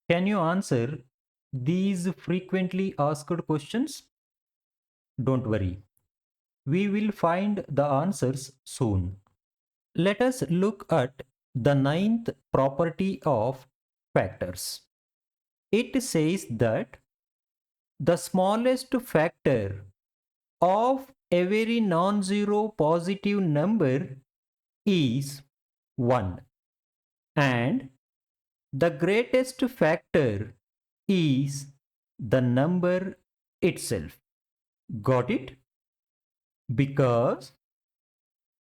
Can you answer these frequently asked questions? Don't worry, we will find the answers soon. Let us look at the ninth property of factors. It says that the smallest factor of every non-zero positive number is 1 and the greatest factor is the number itself. Got it? Because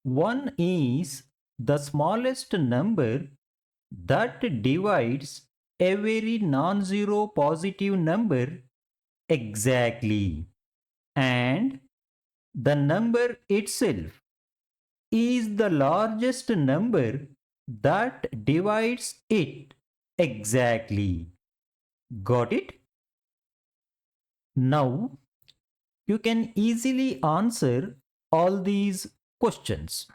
1 is the smallest number that divides every non-zero positive number exactly, and the number itself is the largest number that divides it exactly. Got it? Now you can easily answer all these questions.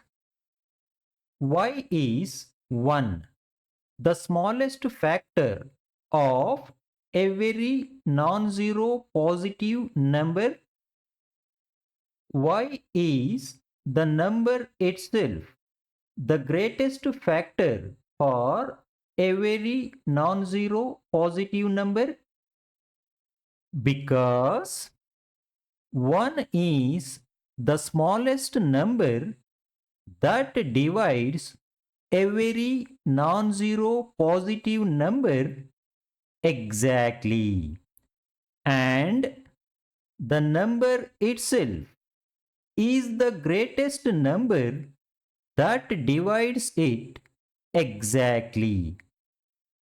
Why is 1 the smallest factor of every non-zero positive number? Why is the number itself the greatest factor for every non-zero positive number? Because 1 is the smallest number that divides every non-zero positive number exactly, and the number itself is the greatest number that divides it exactly.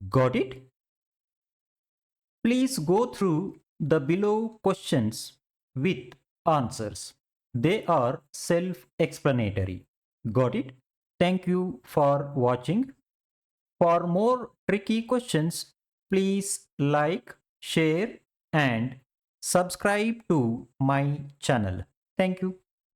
Got it? Please go through the below questions with answers. They are self-explanatory. Got it? Thank you for watching. For more tricky questions, please like, share, and subscribe to my channel. Thank you.